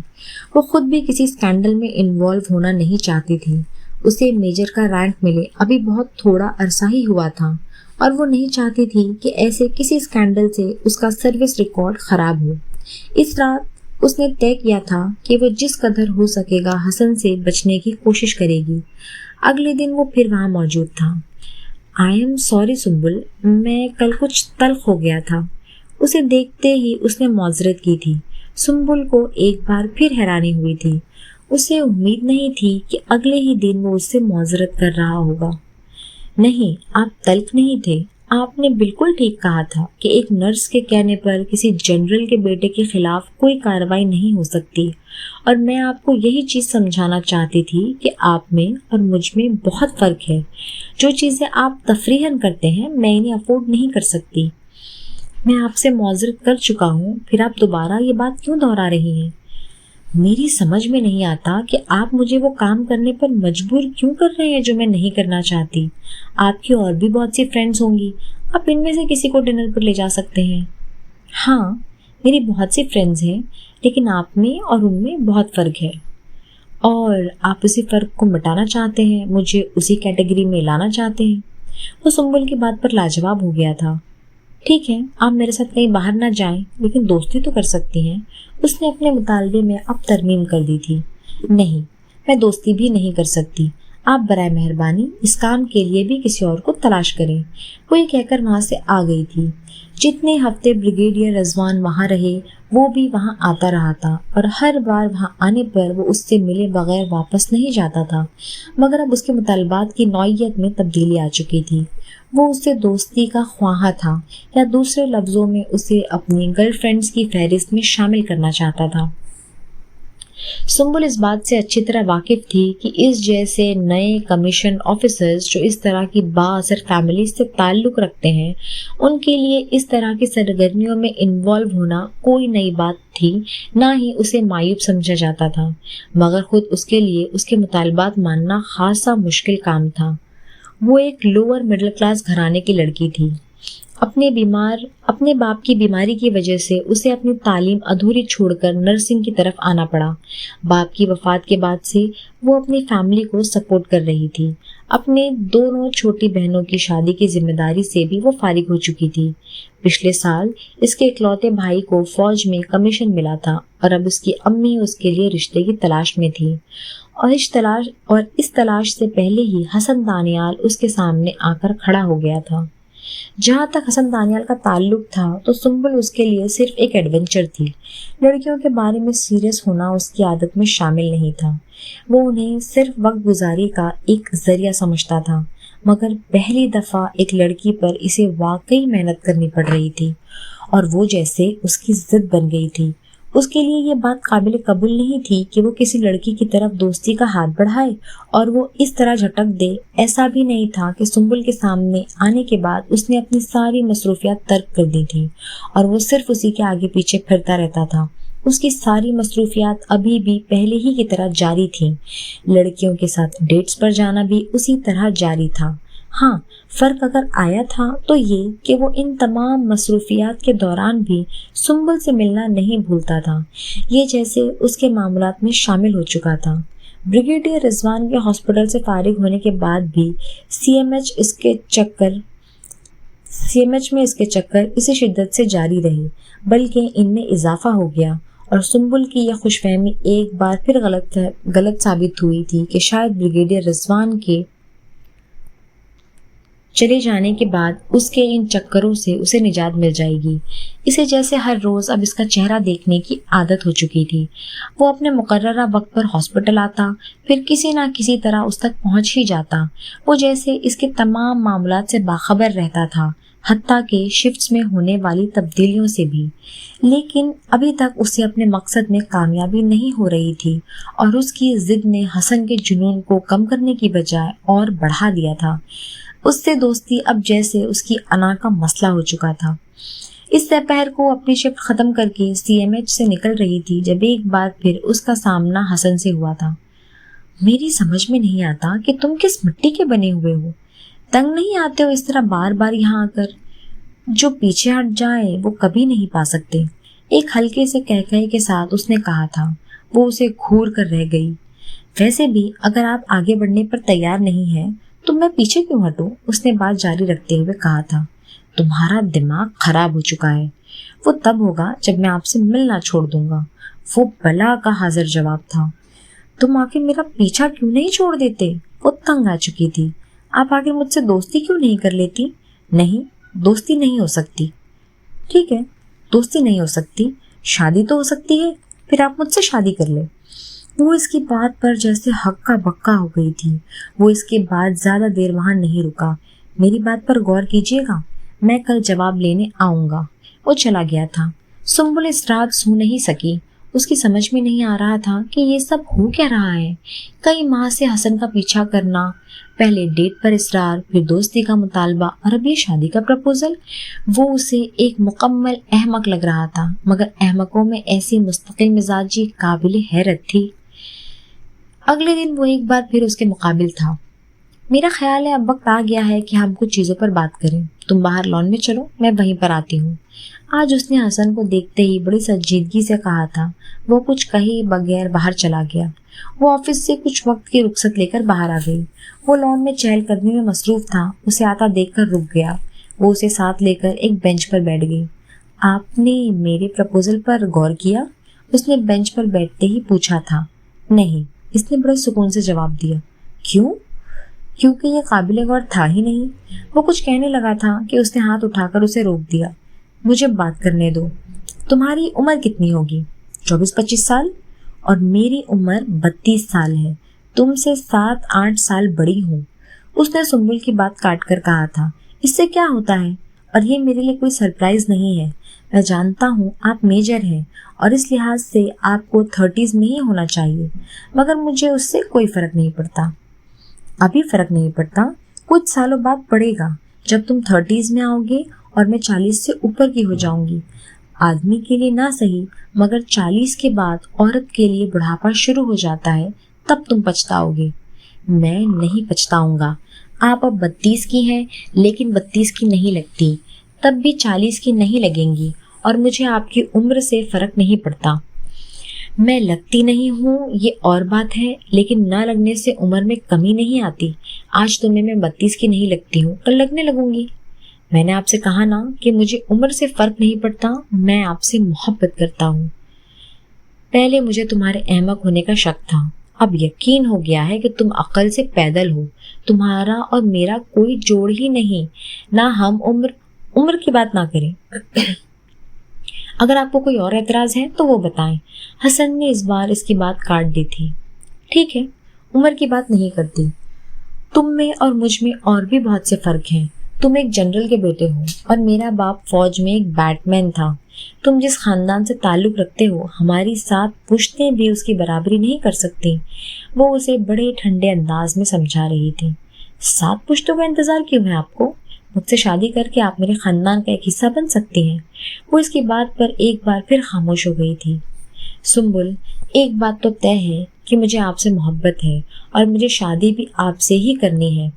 وہ خود بھی کسی اسکینڈل میں انوالو ہونا نہیں چاہتی تھی۔ اسے میجر کا رینک ملے ابھی بہت تھوڑا عرصہ ہی ہوا تھا، اور وہ نہیں چاہتی تھی کہ ایسے کسی اسکینڈل سے اس کا سروس ریکارڈ خراب ہو۔ اس رات اس نے طے کیا تھا کہ وہ جس قدر ہو سکے گا حسن سے بچنے کی کوشش کرے گی۔ اگلے دن وہ پھر وہاں موجود تھا۔ آئی ایم سوری سنبل، میں کل کچھ تلخ ہو گیا تھا۔ اسے دیکھتے ہی اس نے معذرت کی تھی۔ سنبل کو ایک بار پھر حیرانی ہوئی تھی۔ اسے امید نہیں تھی کہ اگلے ہی دن وہ اس سے معذرت کر رہا ہوگا۔ نہیں، آپ تلخ نہیں تھے۔ آپ نے بالکل ٹھیک کہا تھا کہ ایک نرس کے کہنے پر کسی جنرل کے بیٹے کے خلاف کوئی کارروائی نہیں ہو سکتی، اور میں آپ کو یہی چیز سمجھانا چاہتی تھی کہ آپ میں اور مجھ میں بہت فرق ہے۔ جو چیزیں آپ تفریحاً کرتے ہیں میں انہیں افورڈ نہیں کر سکتی۔ میں آپ سے معذرت کر چکا ہوں، پھر آپ دوبارہ یہ بات کیوں دہرا رہی ہیں؟ میری سمجھ میں نہیں آتا کہ آپ مجھے وہ کام کرنے پر مجبور کیوں کر رہے ہیں جو میں نہیں کرنا چاہتی۔ آپ کی اور بھی بہت سی فرینڈز ہوں گی، آپ ان میں سے کسی کو ڈنر پر لے جا سکتے ہیں۔ ہاں، میری بہت سی فرینڈز ہیں، لیکن آپ میں اور ان میں بہت فرق ہے، اور آپ اسی فرق کو مٹانا چاہتے ہیں، مجھے اسی کیٹیگری میں لانا چاہتے ہیں۔ وہ سنبل کی بات پر لاجواب ہو گیا تھا۔ ٹھیک ہے، آپ میرے ساتھ کہیں باہر نہ جائیں، لیکن دوستی تو کر سکتی ہیں۔ اس نے اپنے مطالبے میں اب ترمیم کر دی تھی۔ نہیں، میں دوستی بھی نہیں کر سکتی۔ آپ برائے مہربانی اس کام کے لیے بھی کسی اور کو تلاش کریں۔ وہ یہ کہہ کر وہاں سے آ گئی تھی۔ جتنے ہفتے بریگیڈیئر رضوان وہاں رہے وہ بھی وہاں آتا رہا تھا، اور ہر بار وہاں آنے پر وہ اس سے ملے بغیر واپس نہیں جاتا تھا، مگر اب اس کے مطالبات کی نوعیت میں تبدیلی آ چکی تھی۔ وہ اس سے دوستی کا خواہاں تھا، یا دوسرے لفظوں میں اسے اپنی گرل فرینڈز کی فہرست میں شامل کرنا چاہتا تھا۔ سنبل اس بات سے اچھی طرح واقف تھی کہ اس جیسے نئے کمیشن آفیسرز جو اس طرح کی با اثر فیملی سے تعلق رکھتے ہیں، ان کے لیے اس طرح کی سرگرمیوں میں انوالو ہونا کوئی نئی بات تھی، نہ ہی اسے معیوب سمجھا جاتا تھا، مگر خود اس کے لیے اس کے مطالبات ماننا خاصا مشکل کام تھا۔ وہ ایک لوور مڈل کلاس گھرانے کی لڑکی تھی۔ اپنے باپ کی بیماری کی وجہ سے اسے اپنی تعلیم ادھوری چھوڑ کر نرسنگ کی طرف آنا پڑا۔ باپ کی وفات کے بعد سے وہ اپنی فیملی کو سپورٹ کر رہی تھی۔ اپنے دونوں چھوٹی بہنوں کی شادی کی ذمہ داری سے بھی وہ فارغ ہو چکی تھی۔ پچھلے سال اس کے اکلوتے بھائی کو فوج میں کمیشن ملا تھا اور اب اس کی امی اس کے لیے رشتے کی تلاش میں تھی، اور اس تلاش سے پہلے ہی حسن دانیال اس کے سامنے آ کر کھڑا ہو گیا تھا۔ جہاں تک حسن دانیال کا تعلق تھا تو سنبل اس کے لیے صرف ایک ایڈونچر تھی۔ لڑکیوں کے بارے میں سیریس ہونا اس کی عادت میں شامل نہیں تھا۔ وہ انہیں صرف وقت گزاری کا ایک ذریعہ سمجھتا تھا، مگر پہلی دفعہ ایک لڑکی پر اسے واقعی محنت کرنی پڑ رہی تھی، اور وہ جیسے اس کی ضد بن گئی تھی۔ اس کے لیے یہ بات قابل قبول نہیں تھی کہ وہ کسی لڑکی کی طرف دوستی کا ہاتھ بڑھائے اور وہ اس طرح جھٹک دے۔ ایسا بھی نہیں تھا کہ سنبل کے سامنے آنے کے بعد اس نے اپنی ساری مصروفیات ترک کر دی تھی اور وہ صرف اسی کے آگے پیچھے پھرتا رہتا تھا۔ اس کی ساری مصروفیات ابھی بھی پہلے ہی کی طرح جاری تھیں۔ لڑکیوں کے ساتھ ڈیٹس پر جانا بھی اسی طرح جاری تھا۔ ہاں، فرق اگر آیا تھا تو یہ کہ وہ ان تمام مصروفیات کے دوران بھی سنبل سے ملنا نہیں بھولتا تھا۔ یہ جیسے اس کے معاملات میں شامل ہو چکا تھا۔ بریگیڈیئر رضوان کے ہاسپٹل سے فارغ ہونے کے بعد بھی سی ایم ایچ میں اس کے چکر اسی شدت سے جاری رہے، بلکہ ان میں اضافہ ہو گیا، اور سنبل کی یہ خوش فہمی ایک بار پھر غلط ثابت ہوئی تھی کہ شاید بریگیڈیئر رضوان کے چلے جانے کے بعد اس کے ان چکروں سے اسے نجات مل جائے گی۔ اسے جیسے ہر روز اب اس کا چہرہ دیکھنے کی عادت ہو چکی تھی۔ وہ اپنے مقررہ وقت پر ہاسپٹل آتا، پھر کسی نہ کسی طرح اس تک پہنچ ہی جاتا۔ وہ جیسے اس کے تمام معاملات سے باخبر رہتا تھا، حتیٰ کہ شفٹس میں ہونے والی تبدیلیوں سے بھی۔ لیکن ابھی تک اسے اپنے مقصد میں کامیابی نہیں ہو رہی تھی، اور اس کی ضد نے حسن کے جنون کو کم کرنے کی بجائے اور بڑھا دیا تھا۔ اس سے دوستی اب جیسے اس کی انا کا مسئلہ ہو چکا تھا۔ اس دوپہر کو اپنی شفٹ ختم کر کے سی ایم ایچ سے نکل رہی تھی جب ایک بار پھر اس کا سامنا حسن سے ہوا تھا۔ میری سمجھ میں نہیں آتا کہ تم کس مٹی کے بنے ہوئے ہو، تنگ نہیں آتے ہو اس طرح بار بار یہاں آ کر؟ جو پیچھے ہٹ جائے وہ کبھی نہیں پا سکتے، ایک ہلکے سے کہکہے کے ساتھ اس نے کہا تھا۔ وہ اسے گھور کر رہ گئی۔ ویسے بھی اگر آپ آگے بڑھنے پر تیار نہیں ہیں تو میں پیچھے کیوں ہٹوں؟ اس نے بات جاری رکھتے ہوئے کہا تھا۔ تمہارا دماغ خراب ہو چکا ہے، وہ تب ہوگا جب میں آپ سے ملنا چھوڑ دوں گا، وہ بلا کا حاضر جواب تھا۔ تم آخر میرا پیچھا کیوں نہیں چھوڑ دیتے؟ وہ تنگ آ چکی تھی۔ آپ آخر مجھ سے دوستی کیوں نہیں کر لیتی؟ نہیں، دوستی نہیں ہو سکتی۔ ٹھیک ہے، دوستی نہیں ہو سکتی، شادی تو ہو سکتی ہے، پھر آپ مجھ سے شادی کر لیں۔ وہ اس کی بات پر جیسے ہکا بکا ہو گئی تھی۔ وہ اس کے بعد زیادہ دیر وہاں نہیں رکا۔ میری بات پر غور کیجیے گا، میں کل جواب لینے آؤں گا۔ وہ چلا گیا تھا۔ سنبل اس رات سو نہیں سکی۔ اس کی سمجھ میں نہیں آ رہا تھا کہ یہ سب ہو کیا رہا ہے۔ کئی ماہ سے حسن کا پیچھا کرنا، پہلے ڈیٹ پر اصرار، پھر دوستی کا مطالبہ، اور اب یہ شادی کا پرپوزل۔ وہ اسے ایک مکمل احمق لگ رہا تھا، مگر احمقوں میں ایسی مستقل مزاجی قابل حیرت تھی۔ اگلے دن وہ ایک بار پھر اس کے مقابل تھا۔ میرا خیال ہے اب وقت آ گیا ہے کہ ہم کچھ چیزوں پر بات کریں۔ تم باہر لان میں چلو، میں وہیں پر آتی ہوں۔ آج اس نے حسن کو دیکھتے ہی بڑی سنجیدگی سے کہا تھا۔ وہ کچھ کہے بغیر باہر چلا گیا۔ وہ آفس سے کچھ وقت کی رخصت لے کر باہر آ گئی۔ وہ لان میں چہل قدمی میں مصروف تھا۔ اسے آتا دیکھ کر رک گیا۔ وہ اسے ساتھ لے کر ایک بینچ پر بیٹھ گئی۔ آپ نے میرے پرپوزل پر غور کیا؟ اس نے بینچ پر بیٹھتے ہی پوچھا تھا۔ نہیں، اس نے بڑے سکون سے جواب دیا۔ کیوں؟ کیونکہ یہ قابل غور تھا ہی نہیں۔ وہ کچھ کہنے لگا تھا کہ اس نے ہاتھ اٹھا کر اسے روک دیا۔ مجھے بات کرنے دو۔ تمہاری عمر کتنی ہوگی؟ 24-25 سال، اور میری عمر 32 سال ہے۔ تم سے 7-8 سال بڑی ہوں۔ اس نے سنبل کی بات کاٹ کر کہا تھا۔ اس سے کیا ہوتا ہے؟ اور یہ میرے لیے کوئی سرپرائز نہیں ہے۔ میں جانتا ہوں آپ میجر ہیں اور اس لحاظ سے آپ کو 30s میں ہی ہونا چاہیے، مگر مجھے اس سے کوئی فرق نہیں پڑتا۔ ابھی فرق نہیں پڑتا، کچھ سالوں بعد پڑے گا، جب تم 30s میں آؤ گے اور میں 40 سے اوپر کی ہو جاؤں گی۔ آدمی کے لیے نہ صحیح مگر 40 کے بعد عورت کے لیے بڑھاپا شروع ہو جاتا ہے، تب تم پچھتاؤ گے۔ میں نہیں پچھتاؤں گا۔ آپ اب 32 کی ہیں لیکن 32 کی نہیں لگتی، تب بھی 40 کی نہیں لگیں گی، اور مجھے آپ کی عمر سے فرق نہیں پڑتا۔ میں لگتی نہیں ہوں یہ اور بات ہے، لیکن نہ لگنے سے عمر میں کمی نہیں آتی۔ آج تمہیں میں 32 کی نہیں لگتی ہوں، کل لگنے لگوں گی۔ میں نے آپ سے کہا نا کہ مجھے عمر سے فرق نہیں پڑتا، میں آپ سے محبت کرتا ہوں۔ پہلے مجھے تمہارے احمق ہونے کا شک تھا، اب یقین ہو گیا ہے کہ تم عقل سے پیدل ہو۔ تمہارا اور میرا کوئی جوڑ ہی نہیں، نہ ہم عمر کی بات نہ کریں۔ اگر آپ کو کوئی اور اعتراض ہے تو وہ بتائیں۔ حسن نے اس بار اس کی بات کاٹ دی تھی۔ ٹھیک ہے، عمر کی بات نہیں کرتی۔ تم میں اور مجھ میں اور بھی بہت سے فرق ہیں۔ تم ایک جنرل کے بیٹے ہو اور میرا باپ فوج میں ایک بیٹ مین تھا۔ تم جس خاندان سے تعلق رکھتے ہو، ہماری 7 پشتیں بھی اس کی برابری نہیں کر سکتی۔ وہ اسے بڑے ٹھنڈے انداز میں سمجھا رہی تھی۔ 7 پشتوں کا انتظار کیوں ہے آپ کو؟ مجھ سے شادی کر کے آپ میرے خاندان کا ایک حصہ بن سکتی ہیں۔ وہ اس کی بات پر ایک بار پھر خاموش ہو گئی تھی۔ سنبل، ایک بات تو طے ہے کہ مجھے آپ سے محبت ہے اور مجھے شادی بھی آپ سے ہی کرنی ہے۔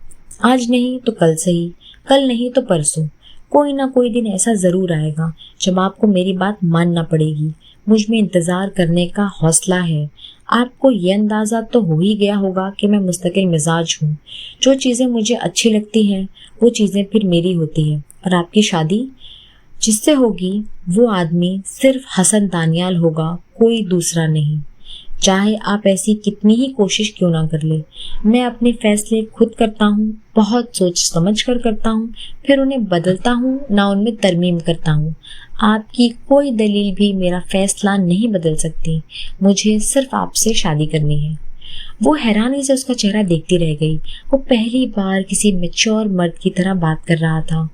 آج نہیں تو کل صحیح، کل نہیں تو پرسوں۔ کوئی نہ کوئی دن ایسا ضرور آئے گا جب آپ کو میری بات ماننا پڑے گی۔ مجھ میں انتظار کرنے کا حوصلہ ہے۔ آپ کو یہ اندازہ تو ہو ہی گیا ہوگا کہ میں مستقل مزاج ہوں۔ جو چیزیں مجھے اچھی لگتی ہیں وہ چیزیں پھر میری ہوتی ہیں، اور آپ کی شادی جس سے ہوگی وہ آدمی صرف حسن دانیال ہوگا، کوئی دوسرا نہیں۔ چاہے آپ ایسی کتنی ہی کوشش کیوں نہ کر لے۔ میں اپنے فیصلے خود کرتا ہوں، بہت سوچ سمجھ کر کرتا ہوں، پھر انہیں بدلتا ہوں، نہ ان میں ترمیم کرتا ہوں۔ آپ کی کوئی دلیل بھی میرا فیصلہ نہیں بدل سکتی۔ مجھے صرف آپ سے شادی کرنی ہے۔ وہ حیرانی سے اس کا چہرہ دیکھتی رہ گئی۔ وہ پہلی بار کسی میچور مرد کی طرح بات کر رہا تھا،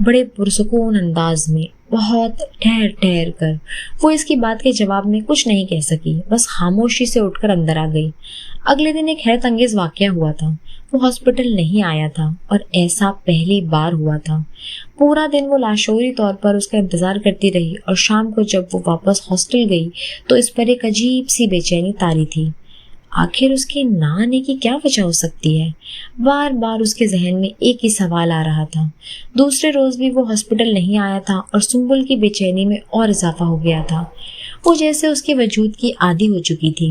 بڑے پرسکون انداز میں، بہت ٹھہر ٹھہر کر۔ وہ اس کی بات کے جواب میں کچھ نہیں کہہ سکی، بس خاموشی سے اٹھ کر اندر آ گئی۔ اگلے دن ایک حیرت انگیز واقعہ ہوا تھا۔ وہ ہاسپٹل نہیں آیا تھا، اور ایسا پہلی بار ہوا تھا۔ پورا دن وہ لاشعوری طور پر اس کا انتظار کرتی رہی، اور شام کو جب وہ واپس ہاسٹل گئی تو اس پر ایک عجیب سی بے چینی طاری تھی۔ آخر اس کے نہ آنے کی کیا وجہ ہو سکتی ہے؟ بار بار اس کے ذہن میں ایک ہی سوال آ رہا تھا۔ دوسرے روز بھی وہ ہاسپٹل نہیں آیا تھا، اور سنبل کی بے چینی میں اور اضافہ ہو گیا تھا۔ وہ جیسے اس کے وجود کی عادی ہو چکی تھی۔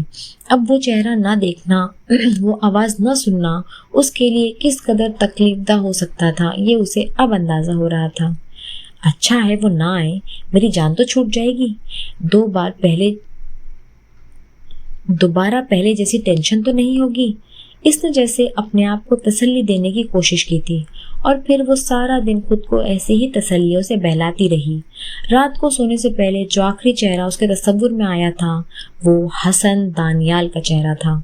اب وہ چہرہ نہ دیکھنا، وہ آواز نہ سننا اس کے لیے کس قدر تکلیف دہ ہو سکتا تھا، یہ اسے اب اندازہ ہو رہا تھا۔ اچھا ہے وہ نہ آئے، میری جان تو چھوٹ جائے گی۔ دوبارہ پہلے جیسی ٹینشن تو نہیں ہوگی۔ اس نے جیسے اپنے آپ کو تسلی دینے کی کوشش کی تھی، اور پھر وہ سارا دن خود کو ایسے ہی تسلیوں سے بہلاتی رہی۔ رات کو سونے سے پہلے جو آخری چہرہ اس کے تصور میں آیا تھا وہ حسن دانیال کا چہرہ تھا۔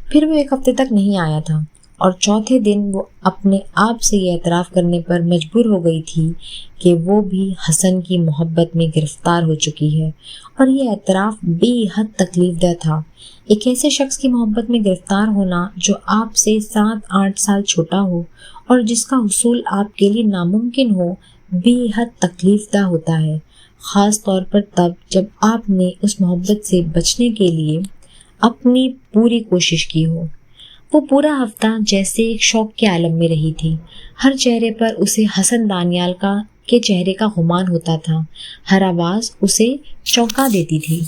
پھر وہ 1 ہفتے تک نہیں آیا تھا، اور چوتھے دن وہ اپنے آپ سے یہ اعتراف کرنے پر مجبور ہو گئی تھی کہ وہ بھی حسن کی محبت میں گرفتار ہو چکی ہے، اور یہ اعتراف بے حد تکلیف دہ تھا۔ ایک ایسے شخص کی محبت میں گرفتار ہونا جو آپ سے 7-8 سال چھوٹا ہو اور جس کا حصول آپ کے لیے ناممکن ہو، بے حد تکلیف دہ ہوتا ہے، خاص طور پر تب جب آپ نے اس محبت سے بچنے کے لیے اپنی پوری کوشش کی ہو۔ وہ پورا ہفتہ جیسے ایک شوق کے عالم میں رہی تھی۔ ہر چہرے پر اسے حسن دانیال کے چہرے کا گمان ہوتا تھا، ہر آواز اسے چونکا دیتی تھی۔